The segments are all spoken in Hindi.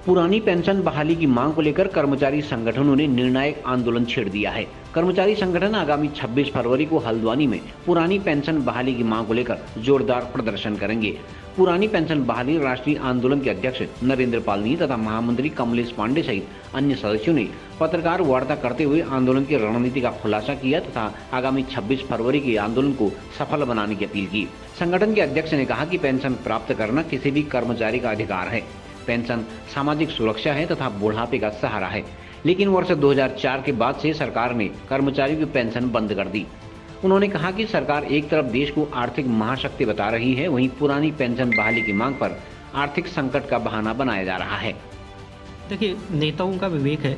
पुरानी पेंशन बहाली की मांग को लेकर कर्मचारी संगठनों ने निर्णायक आंदोलन छेड़ दिया है। कर्मचारी संगठन आगामी 26 फरवरी को हल्द्वानी में पुरानी पेंशन बहाली की मांग को लेकर जोरदार प्रदर्शन करेंगे। पुरानी पेंशन बहाली राष्ट्रीय आंदोलन के अध्यक्ष नरेंद्र पालनी तथा महामंत्री कमलेश पांडे सहित अन्य सदस्यों ने पत्रकार वार्ता करते हुए आंदोलन की रणनीति का खुलासा किया तथा आगामी 26 फरवरी के आंदोलन को सफल बनाने की अपील की। संगठन के अध्यक्ष ने कहा कि पेंशन प्राप्त करना किसी भी कर्मचारी का अधिकार है। पेंशन सामाजिक सुरक्षा है तथा बुढ़ापे का सहारा है, लेकिन वर्ष 2004 के बाद से सरकार ने कर्मचारियों की पेंशन बंद कर दी। उन्होंने कहा कि सरकार एक तरफ देश को आर्थिक महाशक्ति बता रही है, वहीं पुरानी पेंशन बहाली की मांग पर आर्थिक संकट का बहाना बनाया जा रहा है। देखिए, नेताओं का विवेक है।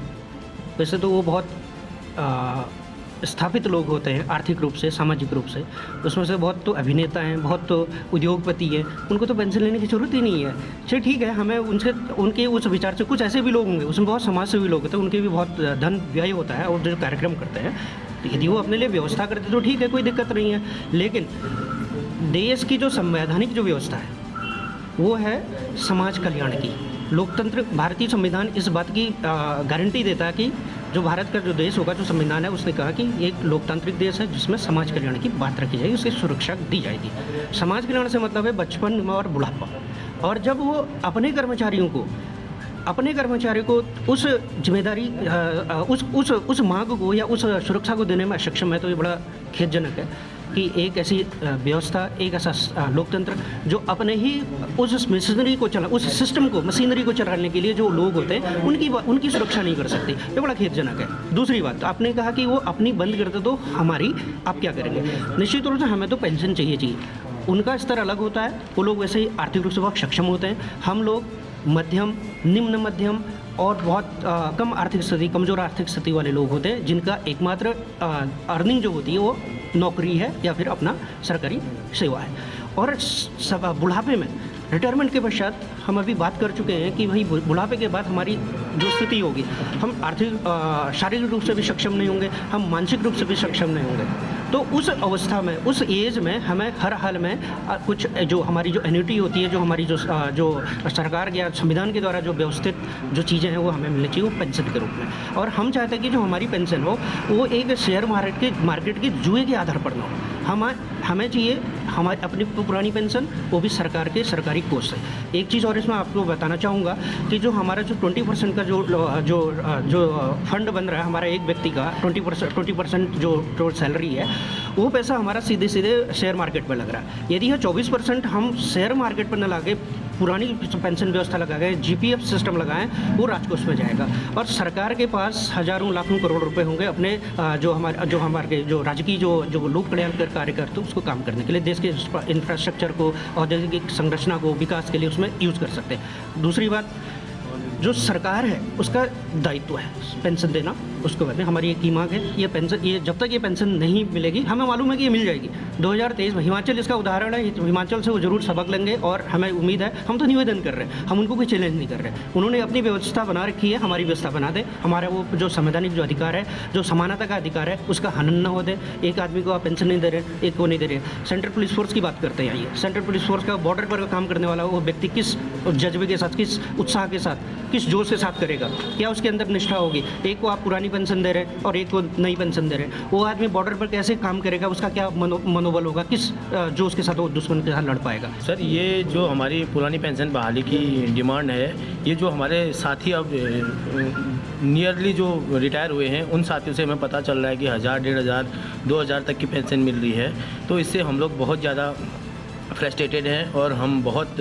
वैसे तो वो बहुत स्थापित लोग होते हैं आर्थिक रूप से, सामाजिक रूप से। उसमें से बहुत तो अभिनेता हैं, बहुत तो उद्योगपति हैं, उनको तो पेंशन लेने की ज़रूरत ही नहीं है। चलिए ठीक है, हमें उनके उस विचार से कुछ ऐसे भी लोग होंगे, उसमें बहुत समाज सेवी लोग होते हैं, उनके भी बहुत धन व्यय होता है और जो कार्यक्रम करते हैं, तो यदि वो अपने लिए व्यवस्था करते तो ठीक है, कोई दिक्कत नहीं है। लेकिन देश की जो संवैधानिक जो व्यवस्था है वो है समाज कल्याण की। लोकतंत्र, भारतीय संविधान इस बात की गारंटी देता है कि जो भारत का जो देश होगा, जो संविधान है, उसने कहा कि एक लोकतांत्रिक देश है जिसमें समाज कल्याण की बात रखी जाएगी, उसकी सुरक्षा दी जाएगी। समाज कल्याण से मतलब है बचपन और बुढ़ापा। और जब वो अपने कर्मचारियों को उस जिम्मेदारी, उस मांग को या उस सुरक्षा को देने में अक्षम है, तो ये बड़ा खेदजनक है कि एक ऐसी व्यवस्था, एक ऐसा लोकतंत्र जो अपने ही उस मशीनरी को उस सिस्टम को, मशीनरी को चलाने के लिए जो लोग होते हैं उनकी सुरक्षा नहीं कर सकती। ये बड़ा खेदजनक है। दूसरी बात, आपने कहा कि वो अपनी बंद करते तो हमारी आप क्या करेंगे? निश्चित रूप से हमें तो पेंशन चाहिए। उनका स्तर अलग होता है, वो लोग वैसे ही आर्थिक रूप से बहुत सक्षम होते हैं। हम लोग मध्यम, निम्न मध्यम और बहुत कम आर्थिक स्थिति, कमज़ोर आर्थिक स्थिति वाले लोग होते हैं, जिनका एकमात्र अर्निंग जो होती है वो नौकरी है या फिर अपना सरकारी सेवा है। और बुढ़ापे में, रिटायरमेंट के पश्चात हम अभी बात कर चुके हैं कि भाई बुढ़ापे के बाद हमारी जो स्थिति होगी, हम आर्थिक शारीरिक रूप से भी सक्षम नहीं होंगे, हम मानसिक रूप से भी सक्षम नहीं होंगे। तो उस अवस्था में, उस एज में हमें हर हाल में कुछ जो हमारी जो एन्युटी होती है, जो हमारी जो सरकार या संविधान के द्वारा जो व्यवस्थित जो चीज़ें हैं वो हमें मिलनी चाहिए, वो पेंशन के रूप में। और हम चाहते हैं कि जो हमारी पेंशन हो वो एक शेयर मार्केट के जुए के आधार पर ना हो। हमें चाहिए हमारी अपनी पुरानी पेंशन, वो भी सरकार के सरकारी कोष से। एक चीज़ और इसमें आपको बताना चाहूँगा कि जो हमारा जो 20% का जो फंड बन रहा है हमारा एक व्यक्ति का, 20% जो टोटल सैलरी है, वो पैसा हमारा सीधे शेयर मार्केट पर लग रहा है। यदि यह 24% हम शेयर मार्केट पर न लगा के पुरानी पेंशन व्यवस्था लगा गए, जीपीएफ सिस्टम लगाएं, वो राजकोष में जाएगा। और सरकार के पास हजारों लाखों करोड़ रुपए होंगे अपने जो राजकीय जो लोक कल्याणकारी कार्य करते हैं उसको काम करने के लिए, देश के इंफ्रास्ट्रक्चर को, औद्योगिक संरचना को, विकास के लिए उसमें यूज़ कर सकते हैं। दूसरी बात, जो सरकार है उसका दायित्व है पेंशन देना, उसको कहते हैं। हमारी एक ही मांग है, ये पेंशन, ये जब तक ये पेंशन नहीं मिलेगी, हमें मालूम है कि ये मिल जाएगी 2023 में। हिमाचल इसका उदाहरण है, हिमाचल से वो जरूर सबक लेंगे और हमें उम्मीद है। हम तो निवेदन कर रहे हैं, हम उनको कोई चैलेंज नहीं कर रहे। उन्होंने अपनी व्यवस्था बना रखी है, हमारी व्यवस्था बना दे। हमारा वो जो संवैधानिक जो अधिकार है, जो समानता का अधिकार है, उसका हनन न हो दे। एक आदमी को आप पेंशन नहीं दे रहे, एक को नहीं दे रहे। सेंट्रल पुलिस फोर्स की बात करते हैं, आइए। सेंट्रल पुलिस फोर्स का बॉर्डर पर काम करने वाला वो व्यक्ति किस जज्बे के साथ, किस उत्साह के साथ, किस जोश के साथ करेगा? क्या उसके अंदर निष्ठा होगी? एक को आप पुरानी पेंशन दे रहे हैं और एक को नई पेंशन दे रहे हैं, वो आदमी बॉर्डर पर कैसे काम करेगा? उसका क्या मनोबल होगा? किस जोश के साथ वो दुश्मन के साथ लड़ पाएगा? सर, ये जो हमारी पुरानी पेंशन बहाली की डिमांड है, ये जो हमारे साथी अब नियरली जो रिटायर हुए हैं, उन साथियों से हमें पता चल रहा है कि 1000, 1500, 2000 तक की पेंशन मिल रही है। तो इससे हम लोग बहुत ज़्यादा फ्रस्ट्रेटेड हैं और हम बहुत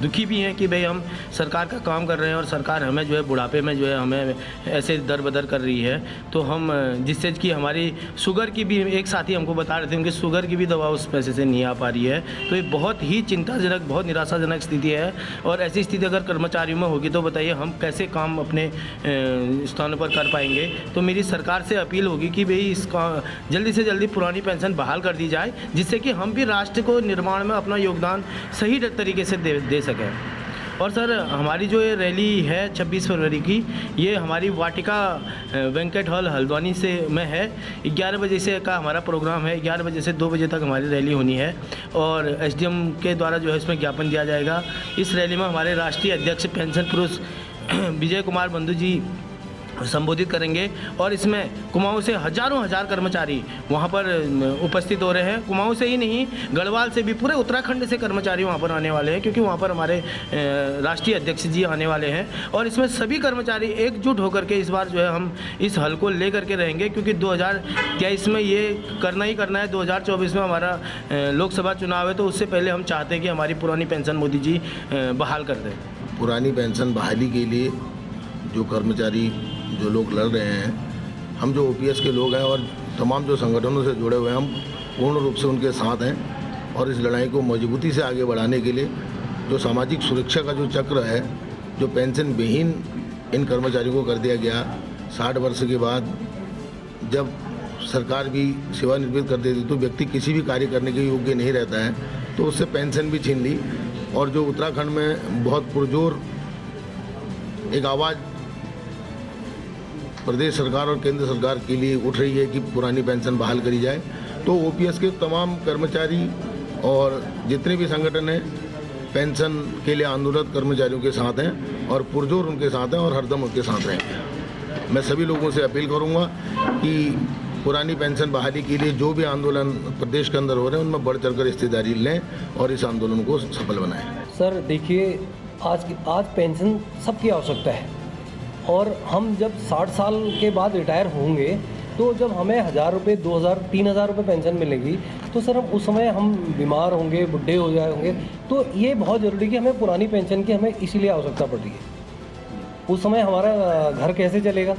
दुखी भी हैं कि भाई हम सरकार का काम कर रहे हैं और सरकार हमें जो है बुढ़ापे में जो है हमें ऐसे दर बदर कर रही है। तो हम जिससे कि हमारी शुगर की भी, एक साथी हमको बता रहे थे उनकी शुगर की भी दवा उस पैसे से नहीं आ पा रही है। तो ये बहुत ही चिंताजनक, बहुत निराशाजनक स्थिति है। और ऐसी स्थिति अगर कर्मचारियों में होगी तो बताइए हम कैसे काम अपने स्थानों पर कर पाएंगे। तो मेरी सरकार से अपील होगी कि भाई इसका जल्दी से जल्दी पुरानी पेंशन बहाल कर दी जाए, जिससे कि हम भी राष्ट्र को निर्माण में अपना योगदान सही तरीके से दे सकें। और सर, हमारी जो ये रैली है 26 फरवरी की, ये हमारी वाटिका वेंकट हॉल हल्द्वानी से में है। 11 बजे से का हमारा प्रोग्राम है, 11 बजे से 2 बजे तक हमारी रैली होनी है। और एसडीएम के द्वारा जो है इसमें ज्ञापन दिया जाएगा। इस रैली में हमारे राष्ट्रीय अध्यक्ष पेंशन पुरुष विजय कुमार बंधु जी संबोधित करेंगे और इसमें कुमाऊं से हजार कर्मचारी वहां पर उपस्थित हो रहे हैं। कुमाऊं से ही नहीं, गढ़वाल से भी, पूरे उत्तराखंड से कर्मचारी वहां पर आने वाले हैं, क्योंकि वहां पर हमारे राष्ट्रीय अध्यक्ष जी आने वाले हैं। और इसमें सभी कर्मचारी एकजुट होकर के इस बार जो है हम इस हल को ले करके रहेंगे, क्योंकि 2023 में ये करना ही करना है। 2024 में हमारा लोकसभा चुनाव है, तो उससे पहले हम चाहते हैं कि हमारी पुरानी पेंशन मोदी जी बहाल कर दें। पुरानी पेंशन बहाली के लिए जो कर्मचारी जो लोग लड़ रहे हैं, हम जो ओपीएस के लोग हैं और तमाम जो संगठनों से जुड़े हुए हैं, हम पूर्ण रूप से उनके साथ हैं। और इस लड़ाई को मजबूती से आगे बढ़ाने के लिए जो सामाजिक सुरक्षा का जो चक्र है, जो पेंशन विहीन इन कर्मचारियों को कर दिया गया, 60 वर्ष के बाद जब सरकार भी सेवानिवृत्त कर देती तो व्यक्ति किसी भी कार्य करने के योग्य नहीं रहता है, तो उससे पेंशन भी छीन ली। और जो उत्तराखंड में बहुत पुरजोर एक आवाज़ प्रदेश सरकार और केंद्र सरकार के लिए उठ रही है कि पुरानी पेंशन बहाल करी जाए, तो ओपीएस के तमाम कर्मचारी और जितने भी संगठन हैं पेंशन के लिए आंदोलनरत कर्मचारियों के साथ हैं और पुरजोर उनके साथ हैं और हरदम उनके साथ रहेंगे। मैं सभी लोगों से अपील करूंगा कि पुरानी पेंशन बहाली के लिए जो भी आंदोलन प्रदेश के अंदर हो रहे हैं उनमें बढ़ चढ़कर हिस्सेदारी लें और इस आंदोलन को सफल बनाएं। सर देखिए, आज पेंशन सबकी आवश्यकता है, और हम जब 60 साल के बाद रिटायर होंगे तो जब हमें 1000 रुपये, 2000, 3000 रुपये पेंशन मिलेगी, तो सर हम उस समय हम बीमार होंगे, बुढ़े हो जाए होंगे, तो ये बहुत ज़रूरी कि हमें पुरानी पेंशन की हमें इसीलिए आवश्यकता पड़ रही है। उस समय हमारा घर कैसे चलेगा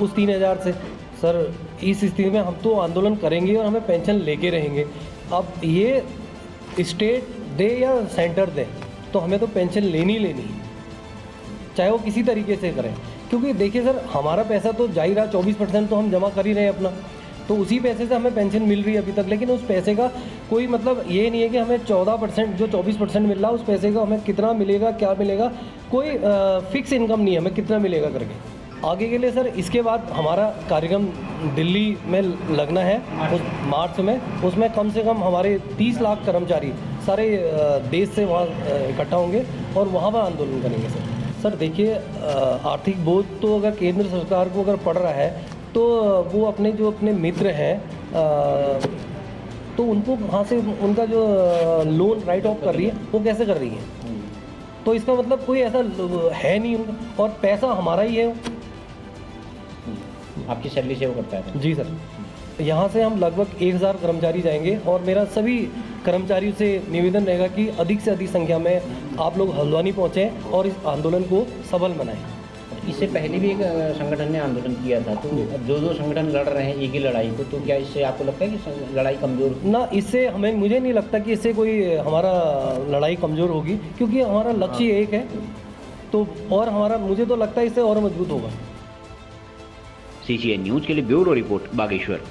उस 3000 से? सर इस स्थिति में हम तो आंदोलन करेंगे और हमें पेंशन लेके रहेंगे। अब ये स्टेट दे या सेंटर दे, तो हमें तो पेंशन लेनी है, चाहे वो किसी तरीके से करें। क्योंकि देखिए सर, हमारा पैसा तो जा ही रहा, 24% तो हम जमा कर ही रहे हैं अपना, तो उसी पैसे से हमें पेंशन मिल रही है अभी तक। लेकिन उस पैसे का कोई मतलब ये नहीं है कि हमें 14%, जो 24% मिल रहा है, उस पैसे का हमें कितना मिलेगा, क्या मिलेगा, कोई फिक्स इनकम नहीं है हमें कितना मिलेगा करके। आगे के लिए सर इसके बाद हमारा कार्यक्रम दिल्ली में लगना है उस मार्च में, उसमें कम से कम हमारे 30 लाख कर्मचारी सारे देश से वहाँ इकट्ठा होंगे और वहाँ पर आंदोलन करेंगे। सर देखिए, आर्थिक बोझ तो अगर केंद्र सरकार को अगर पड़ रहा है, तो वो अपने मित्र हैं, तो उनको वहाँ से उनका जो लोन राइट ऑफ कर रही है, वो कैसे कर रही है? तो इसका मतलब कोई ऐसा है नहीं उनका, और पैसा हमारा ही है। आपकी सैलरी से वो करता है? जी सर, यहाँ से हम लगभग 1000 कर्मचारी जाएंगे, और मेरा सभी कर्मचारियों से निवेदन रहेगा कि अधिक से अधिक संख्या में आप लोग हल्द्वानी पहुँचें और इस आंदोलन को सफल बनाएं। इससे पहले भी एक संगठन ने आंदोलन किया था, तो अब जो संगठन लड़ रहे हैं एक ही लड़ाई को, तो क्या इससे आपको लगता है कि लड़ाई कमज़ोर? ना, इससे मुझे नहीं लगता कि इससे कोई हमारा लड़ाई कमज़ोर होगी, क्योंकि हमारा लक्ष्य एक है, तो और हमारा, मुझे तो लगता है इससे और मजबूत होगा। CCN न्यूज़ के लिए ब्यूरो रिपोर्ट, बागेश्वर।